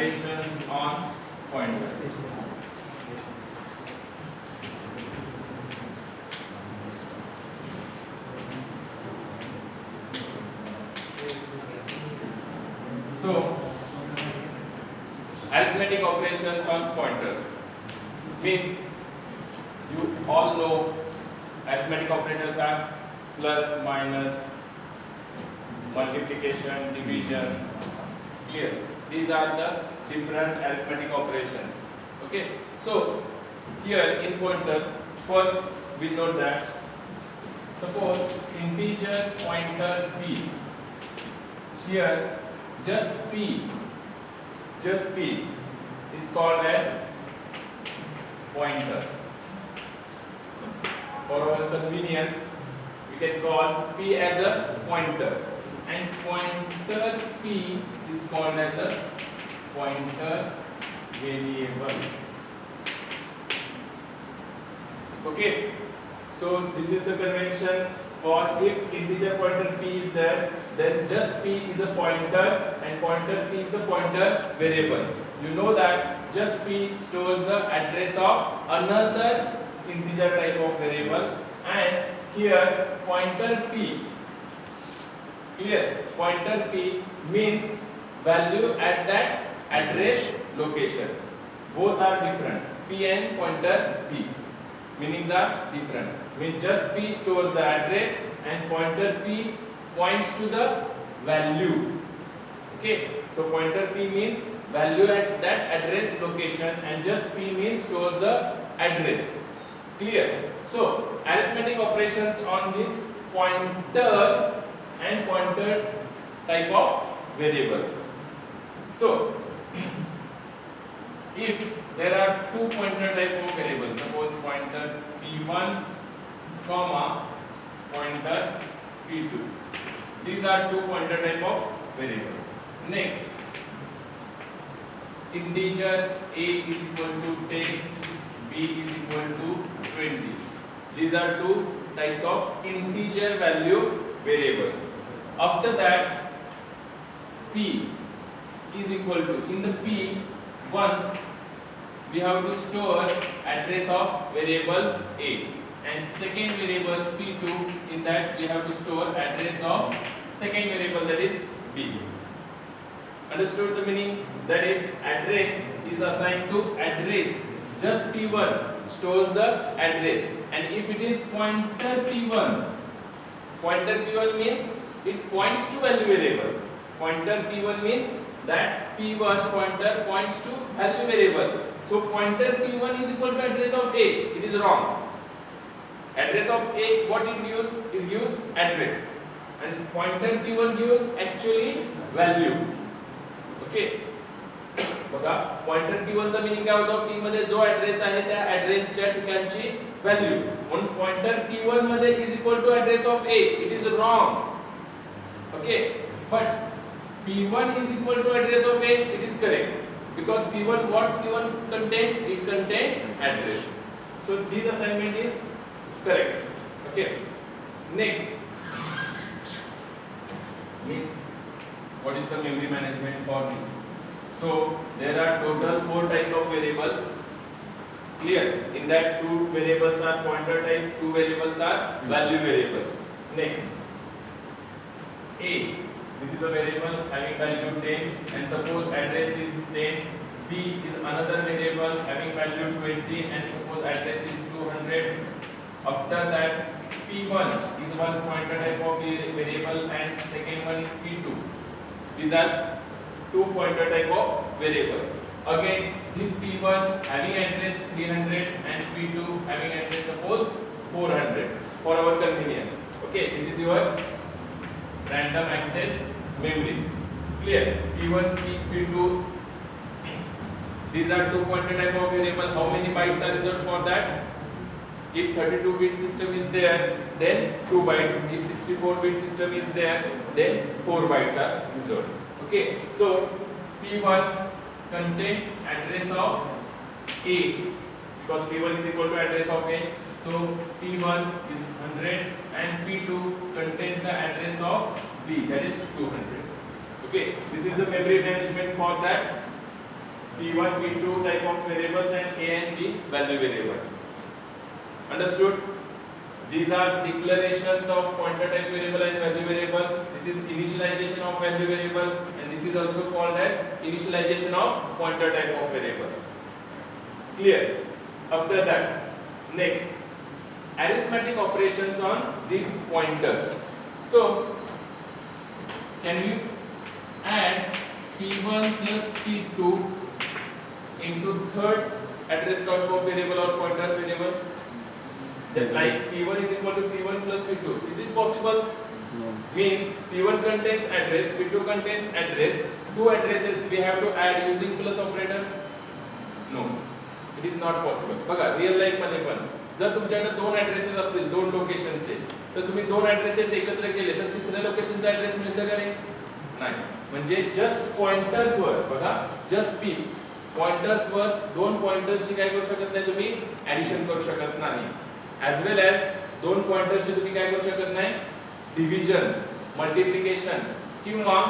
operations on pointer. So, arithmetic operations on pointers means you all know arithmetic operators are plus, minus, multiplication, division. Clear? These are the different arithmetic operations. Okay. So here in pointers, first we note that suppose integer pointer p. Here just p is called as pointers. For our convenience, we can call p as a pointer, and pointer p is called as a pointer variable. Okay, so this is the convention for if integer pointer p is there, then just p is a pointer and pointer p is the pointer variable. You know that just p stores the address of another integer type of variable, and here pointer p, clear, pointer p means value at that address location. Both are different. P and pointer p meanings are different. Means just p stores the address and pointer p points to the value. Okay, so pointer p means value at that address location and just p means stores the address. Clear? So arithmetic operations on these pointers and pointers type of variables. So if there are two pointer type of variables, suppose pointer p1 comma pointer p2. These are two pointer type of variables. Next, integer a is equal to 10, b is equal to 20. These are two types of integer value variable. After that, p is equal to, in the p1 we have to store address of variable a, and second variable p2, in that we have to store address of second variable, that is b. Understood the meaning? That is, address is assigned to address. Just p1 stores the address, and if it is pointer p1 means it points to value variable. Pointer p1 means that p1 pointer points to value variable. So pointer p1 is equal to address of a. It is wrong. Address of a, what it gives? It gives address, and pointer p1 gives actually value. Okay. बघा pointer p1 चा meaning काय होतो? p मध्ये जो address आहे त्या ऍड्रेसच्या ठिकाणची value. म्हणून पॉइंटर p1 मध्ये is equal to address of a. It is wrong. Okay, but p1 is equal to address of a. It is correct, because p1, what p1 contains? It contains address. So this assignment is correct. Okay. Next means what is the memory management for this? So there are total 4 types of variables. Clear? In that 2 variables are pointer type, 2 variables are value variables. Next, a, this is a variable having value 10, and suppose address is 10. b is another variable having value 20, and suppose address is 200. After that, p1 is one pointer type of variable and second one is p2. These are 2 pointer type of variable. Again, this p1 having address 300 and p2 having address suppose 400 for our convenience. Okay, this is your random access memory. Clear? p1, p2. These are 2 pointer type of variable. How many bytes are reserved for that? If 32-bit system is there, then 2 bytes. If 64-bit system is there, then 4 bytes are reserved. Okay, so p1 contains address of a, because p1 is equal to address of a. So p1 is 100 and p2 contains the address of b, that is 200. Okay, this is the memory management for that P1, P2 type of variables and A and B value variables. Understood? These are declarations of pointer type variable and value variable. This is initialization of value variable and this is also called as initialization of pointer type of variables. Clear? After that, next, arithmetic operations on these pointers. So, can you add P1 plus P2 into third address type of variable or pointer variable? That like P1 is equal to P1 plus P2. Is it possible? No. Means P1 contains address, P2 contains address. Two addresses we have to add using plus operator? No. It is not possible. बघा real life मध्ये पण जर तुमच्याकडे दोन ऍड्रेसेस असतील दोन लोकेशनचे तर तुम्ही दोन ऍड्रेसेस एकत्र केले तर तिसऱ्या लोकेशनचा ऍड्रेस मिळतं का नाही? म्हणजे जस्ट पॉइंटर्स वर बघा जस्ट पी पॉइंटर्स वर दोन पॉइंटर्सची काय करू शकत नाही तुम्ही ऍडिशन करू शकत नाही. ॲज वेल ॲज दोन पॉइंटर्सची तुम्ही काय करू शकत नाही डिव्हिजन मल्टिप्लिकेशन किंवा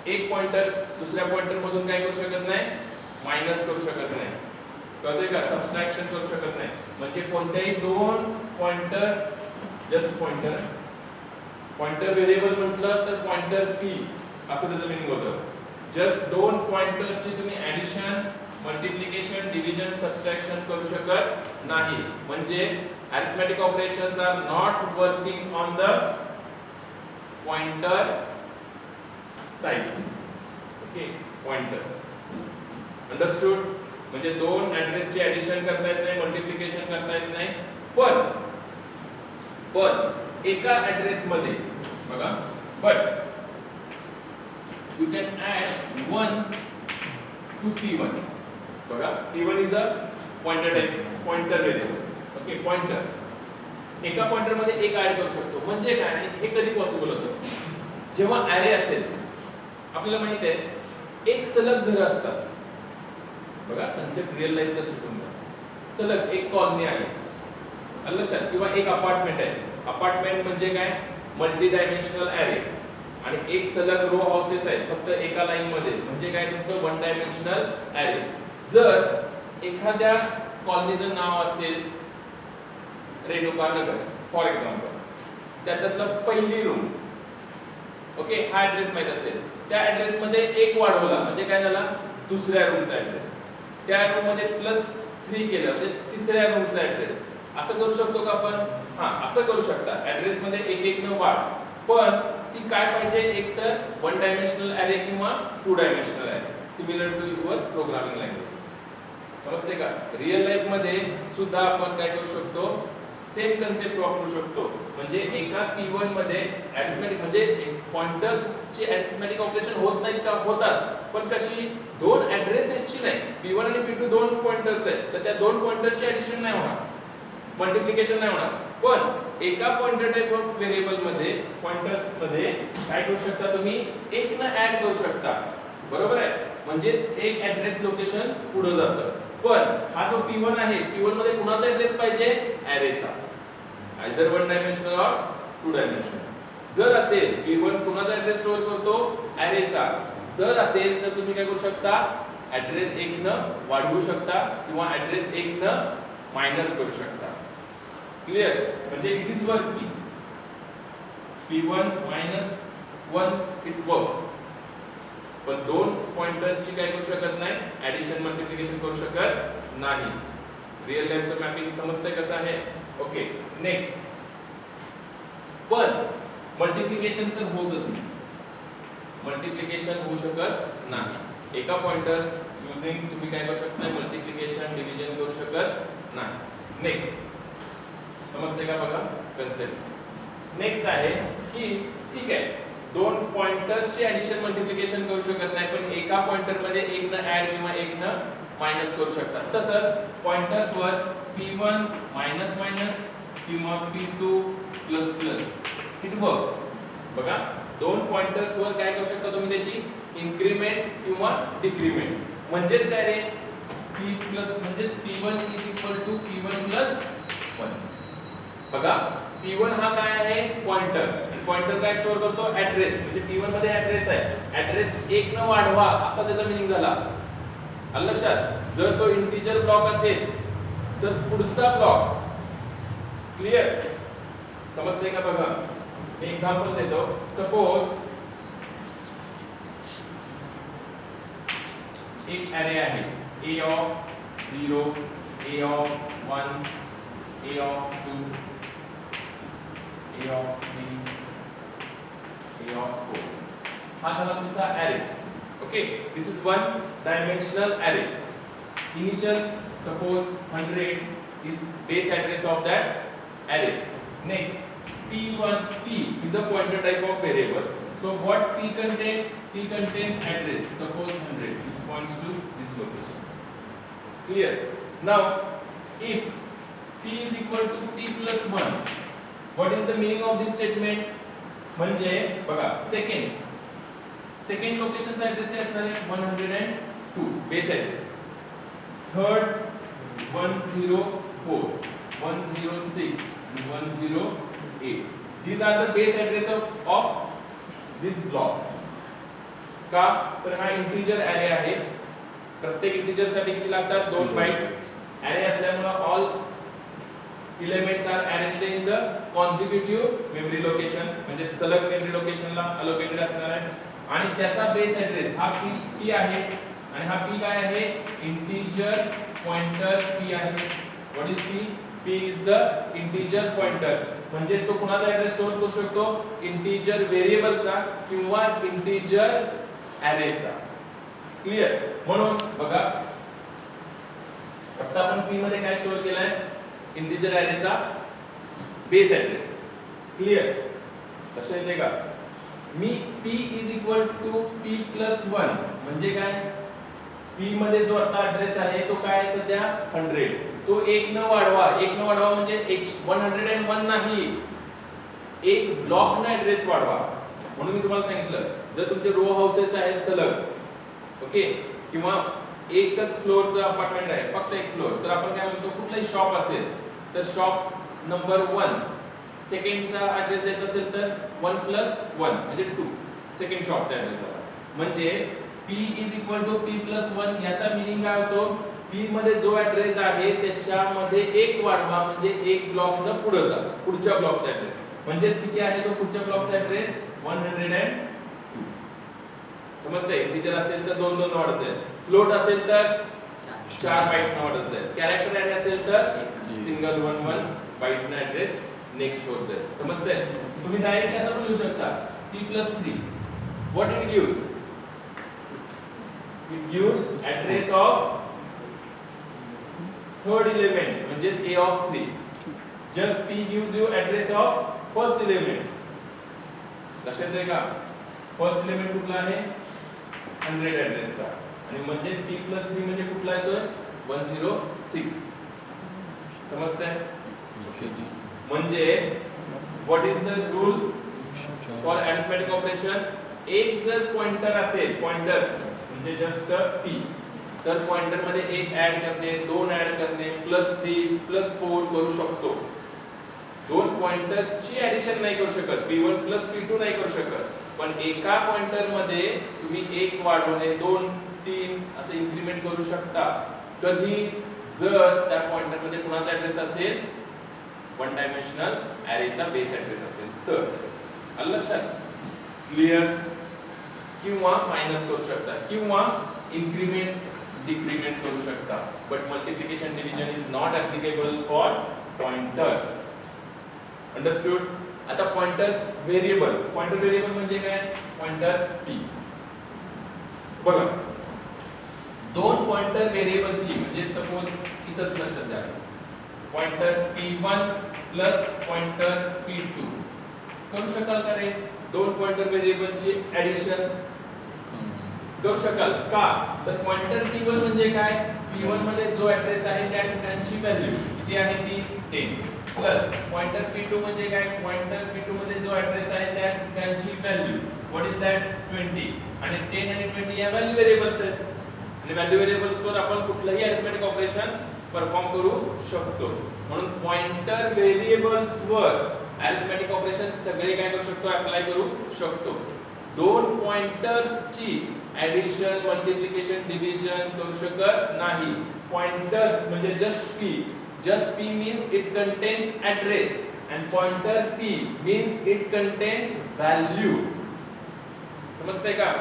एक पॉइंटर दुसऱ्या पॉइंटर मधून काय करू शकत नाही मायनस करू शकत नाही. कळतंय का? सबट्रॅक्शन करू शकत नाही. म्हणजे कोणत्याही दोन pointer just pointer pointer variable म्हटलं तर पॉइंटर पी असं त्याचं मीनिंग होतं. जस्ट दोन पॉइंटर्सची तुम्ही ऍडिशन मल्टिप्लिकेशन डिव्हिजन सबट्रॅक्शन करू शकत नाही. म्हणजे arithmetic operations are not working on the pointer types. Okay pointers. Understood? म्हणजे दोन ऍड्रेसची ऍडिशन करता येत नाही मल्टिप्लिकेशन करता येत नाही पण एका ऍड्रेस मध्ये बघा but you can add 1 to P1. बघा P1 is a pointer type pointer variable. Okay pointers एका पॉइंटर मध्ये एक ऍड करू शकतो. म्हणजे काय आणि हे कधी पॉसिबल होतं जेव्हा ॲरे असेल. आपल्याला माहित आहे एक सलग घर असतात. बघा कन्सेप्ट रिअल लाईफचा शिकून घ्या. सलग एक कॉलनी आहे लक्षात किंवा एक अपार्टमेंट आहे. अपार्टमेंट म्हणजे काय मल्टी डायमेन्शनल ॲरे आणि एक सलग रो हाऊसेस आहेत फक्त एका लाईन मध्ये म्हणजे काय तुमचं वन डायमेन्शनल ॲरे. जर एखाद्या कॉलनीचं नाव असेल रेणुका नगर फॉर एक्झाम्पल त्याच्यातलं पहिली रूम ओके हा ऍड्रेस माहित असेल त्या ऍड्रेस मध्ये एक वाढवला म्हणजे काय झाला दुसऱ्या रूमचा ऍड्रेस. त्या रूम मध्ये +3 केलं म्हणजे तिसऱ्या रूमचा ऍड्रेस. असं करू शकतो का आपण? हां असं करू शकता. ऍड्रेस मध्ये एक एक न वाढ पण ती काय पाहिजे एक तर वन डायमेन्शनल ॲरे किंवा two dimensional array similar to your programming language. समजते का? रिअल लाईफ मध्ये सुद्धा आपण काय करू शकतो सेम कन्सेप्ट वापरू शकतो. म्हणजे एका P1 मध्ये अरिथमेटिक म्हणजे पॉइंटर्स चे अरिथमेटिक ऑपरेशन होत नाहीत का? होतात पण कशी दोन ऍड्रेसेसची नाही. P1 आणि P2 दोन पॉइंटर्स आहेत तर त्या दोन पॉइंटरची ऍडिशन नाही होणार मल्टिप्लिकेशन नाही होणार. पण एका पॉइंटर टाइप ऑफ व्हेरिएबल मध्ये पॉइंटर्स मध्ये काय करू शकता तुम्ही एक न ऍड करू शकता. बरोबर आहे? म्हणजे एक ऍड्रेस लोकेशन पुढे जातं. पण हा जो P1 आहे P1 मध्ये कुणाचा ऍड्रेस पाहिजे ॲरेचा either one dimensional or two dimensional. जर असेल P1 कुणाचा ऍड्रेस स्टोअर करतो ॲरेचा. जर असेल तर तुम्ही काय करू शकता ऍड्रेस एक न वाढवू शकता किंवा ऍड्रेस एक न मायनस करू शकता. क्लियर? म्हणजे it is working P1 - 1 it works. पण दोन पॉइंटरची काय करू शकत नाही ऍडिशन मल्टिप्लिकेशन करू शकत नाही. रिअल लाईफचं मॅपिंग समजतंय कसं आहे? Okay next. पण मल्टिप्लिकेशन तर होतच नाही. मल्टिप्लिकेशन होऊ शकत नाही. एका पॉइंटर युजिंग तुम्ही काय करू शकत नाही मल्टिप्लिकेशन डिव्हिजन करू शकत नाही. नेक्स्ट समजते का? बघा कन्सेप्ट. नेक्स्ट आहे की ठीक आहे दोन पॉइंटर्सची ऍडिशन मल्टिप्लिकेशन करू शकत नाही पण एका पॉइंटर मध्ये एक न ऍड किंवा एक न मायनस करू शकतात. तसंच पॉइंटर्स वर P1 मायनस मायनस किंवा P2 plus plus it works. बघा दोन पॉइंटर्स वर काय करू शकता तुम्ही त्याची इन्क्रीमेंट किंवा डिक्रीमेंट. म्हणजेच काय रे P प्लस म्हणजे P1 = P1 + 1. बघा P1 हा काय आहे पॉइंटर आणि पॉइंटर काय स्टोअर करतो ऍड्रेस. म्हणजे P1 मध्ये ऍड्रेस आहे ऍड्रेस एक न वाढवा असा त्याचा मीनिंग झाला. आलं लक्षात? जर तो इंटिजर ब्लॉक असेल तर पुढचा ब्लॉक क्लिअर समजते का बघा. मी एक्झाम्पल देतो. सपोज एक ॲरे आहे a of 0, a of 1, a of 2, a of 3, a of 4. हा झाला तुमचा array. Okay, this is one dimensional array. Initial suppose 100 is base address of that array. Next, p is a pointer type of variable. So what p contains? P contains address. Suppose 100, which points to this location. Clear? Now, if p is equal to p plus 1, what is the meaning of this statement? म्हणजे बघा, second लोकेशनचा address काय असणार आहे? 102 base address. Third 104, 106 and 108. These are the base address of these blocks. का? तर हा integer array आहे. प्रत्येक इंटिजर साठी किती लागतात? 2 बाइट्स. ॲरे असल्यामुळे all elements are arranged in the consecutive memory location, म्हणजे सलग मेमरी लोकेशनला अलोकेटेड असणार आहे. आणि त्याचा बेस ॲड्रेस हा p आहे आणि हा p काय आहे? इंटिजर पॉइंटर p आहे. What is p? p is the integer pointer. म्हणजे तो कुणाचा ॲड्रेस स्टोअर करू शकतो? इंटिजर व्हेरिएबलचा किंवा इंटिजर ॲरेचा. क्लिअर? म्हणून बघा, आता आपण p मध्ये काय स्टोअर केलाय? इंटिजर ॲरेचा बेस ॲड्रेस. क्लिअर? लक्षात येते का? मी p is equal to p plus 1 म्हणजे काय? p मध्ये जो आता ॲड्रेस आहे तो काय आहे सध्या? 100. तो 1 न वाढवा म्हणजे 101 नाही, एक ब्लॉक न ॲड्रेस वाढवा. म्हणून मी तुम्हाला सांगितलं, जर तुमचे रो हाऊसेस आहेत सलग, ओके, किंवा एकच फ्लोअरचं अपार्टमेंट आहे, फक्त एक फ्लोअर, तर आपण काय म्हणतो? कुठलाही शॉप असेल तर शॉप नंबर 1 सेकंडचा ॲड्रेस द्यायचा असेल तर 1 प्लस 1 म्हणजे 2 सेकंड शॉपचा ॲड्रेस आला. म्हणजे p is equal to p plus 1 याचा मीनिंग काय होतो? p मध्ये जो ॲड्रेस आहे त्याच्यामध्ये एक वाढवा म्हणजे एक ब्लॉक न पुढे जा, पुढच्या ब्लॉकचा ॲड्रेस. म्हणजे किती आहे तो पुढच्या ब्लॉकचा ॲड्रेस? 102. समजते? इंटिजर असेल तर 2 2 वाढत जाईल, फ्लोट असेल तर 4 बाइट्स न वाढत जाईल, कॅरेक्टर ॲरे असेल तर सिंगल 1 1 बाइट न ॲड्रेस नेक्स्ट होत जाईल. समजते? तुम्ही डायरेक्ट असं पण लिहू शकता p plus 3. What it gives? It gives address of third element म्हणजे a of 3. Just p gives you address of first element. लक्षात आहे का? फर्स्ट एलिमेंट कुठला आहे? 100 ॲड्रेसचा. आणि म्हणजे p plus 3 म्हणजे कुठला येतोय? 106. समजतंय? म्हणजे what is the rule for arithmetic operation? एक जर पॉइंटर असेल, पॉइंटर म्हणजे जस्ट p, तर पॉइंटर मध्ये एक ऍड करणे, 2 ऍड करणे, +3 +4 करू शकतो. 2 पॉइंटरची ऍडिशन नाही करू शकत, p1 p2 नाही करू शकत. पण एका पॉइंटर मध्ये तुम्ही 1 वाढवणे, 2 3 असे इन्क्रीमेंट करू शकता. कधी? जर त्या पॉइंटर मध्ये कुणाचा ऍड्रेस असेल? वन डायमेन्शनल ॲरेचा बेस ॲड्रेस असेल तर. आलं लक्षात? क्लिअर? किंवा मायनस करू शकता किंवा इन्क्रीमेंट डिक्रीमेंट करू शकता. But multiplication division is not applicable for pointers. Understood? आता पॉइंटर्स व्हेरिएबल. पॉइंटर व्हेरिएबल म्हणजे काय? Pointer p. बघा, 2 पॉइंटर व्हेरिएबलची म्हणजे सपोज इथंच लक्षात द्या, pointer p1 plus pointer p2 करू शकाल का रे? 2 पॉइंटर व्हेरिएबलची ऍडिशन करू शकाल का? तर पॉइंटर p1 म्हणजे काय? p1 मध्ये जो ऍड्रेस आहे त्या ठिकाणची व्हॅल्यू किती आहे? ती 10. प्लस पॉइंटर p2 म्हणजे काय? पॉइंटर p2 मध्ये जो ऍड्रेस आहे त्या ठिकाणची व्हॅल्यू, व्हॉट इज दॅट? 20. आणि 10 आणि 20 या व्हॅल्यू व्हेरिएबल्स आहेत आणि व्हॅल्यू व्हेरिएबल्सवर आपण कुठलंही अरिथमेटिक ऑपरेशन परफॉर्म करू शकतो. म्हणून पॉइंटर व्हेरिएबल्सवर अरिथमेटिक ऑपरेशन सगळे काय करू शकतो? अप्लाय करू शकतो. 2 पॉइंटर्सची ऍडिशन मल्टिप्लिकेशन डिव्हिजन करू शकत नाही. पॉइंटर्स म्हणजे just p means it contains address and pointer p means it contains value. समजतंय का?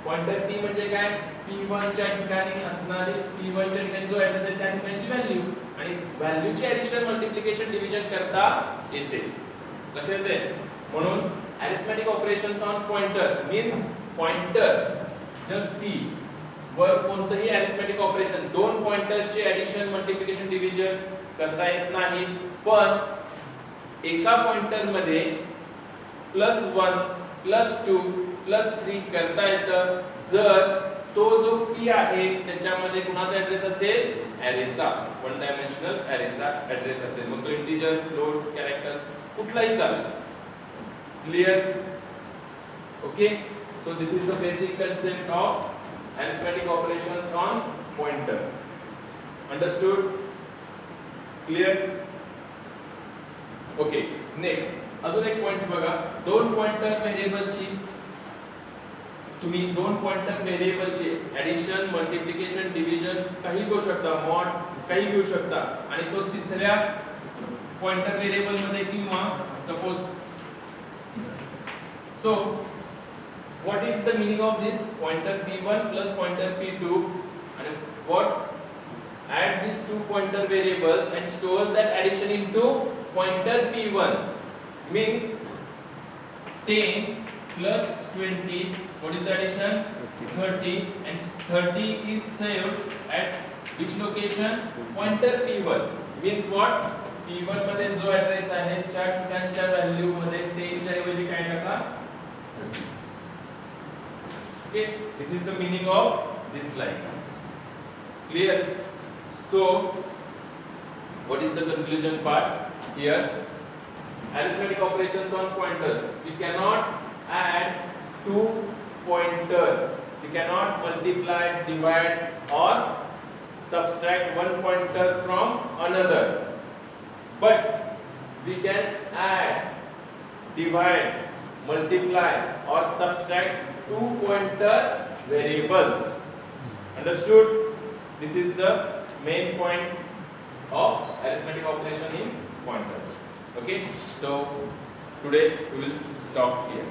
पॉइंटर p म्हणजे काय? p1 च्या ठिकाणी असणारी p1 च्या ठिकाणी जो ऍड्रेस आहे त्या ठिकाणची व्हॅल्यू आणि व्हॅल्यूची ऍडिशन मल्टिप्लिकेशन डिव्हिजन करता येते. लक्षात येते? म्हणून arithmetic operations on pointers means pointers just p वर कोणतेही अरिथमेटिक ऑपरेशन दोन पॉइंटर्सची ऍडिशन मल्टिप्लिकेशन डिव्हिजन करता येत नाही, पण एका पॉइंटर मध्ये +1 +2 +3 करता येतं जर तो जो p आहे त्याच्यामध्ये कुणाचा ऍड्रेस असेल? ॲरेचा, वन डायमेन्शनल ॲरेचा ऍड्रेस असेल. मग तो इंटिजर, फ्लोट, कॅरेक्टर कुठलाही चालेल. Clear? Okay, so this is the basic concept of arithmetic operations on pointers. Understood? Clear? Okay, next अजून एक पॉइंट बघा. दोन पॉइंटर व्हेरिएबलची तुम्ही दोन पॉइंटर व्हेरिएबलचे ऍडिशन मल्टिप्लिकेशन डिव्हिजन काही करू शकता, मॉड काही घेऊ शकता आणि तो तिसऱ्या पॉइंटर व्हेरिएबल मध्ये किंवा suppose so what is the meaning of this pointer p1 plus pointer p2 and what add these two pointer variables and stores that addition into pointer p1 means 10 plus 20, what is the addition? 30 and 30 is saved at which location? Pointer p1 means what? p1 मध्ये जो address आहे त्या ठिकाणच्या value मध्ये 10 च्या ऐवजी काय टाका? 30. Okay, this is the meaning of this line. Clear? So what is the conclusion part here? Arithmetic operations on pointers. We cannot add two pointers. We cannot multiply, divide or subtract one pointer from another. But we can add, divide, multiply or subtract two pointer variables. Understood? This is the main point of arithmetic operation in pointers. Okay, so today we will stop here.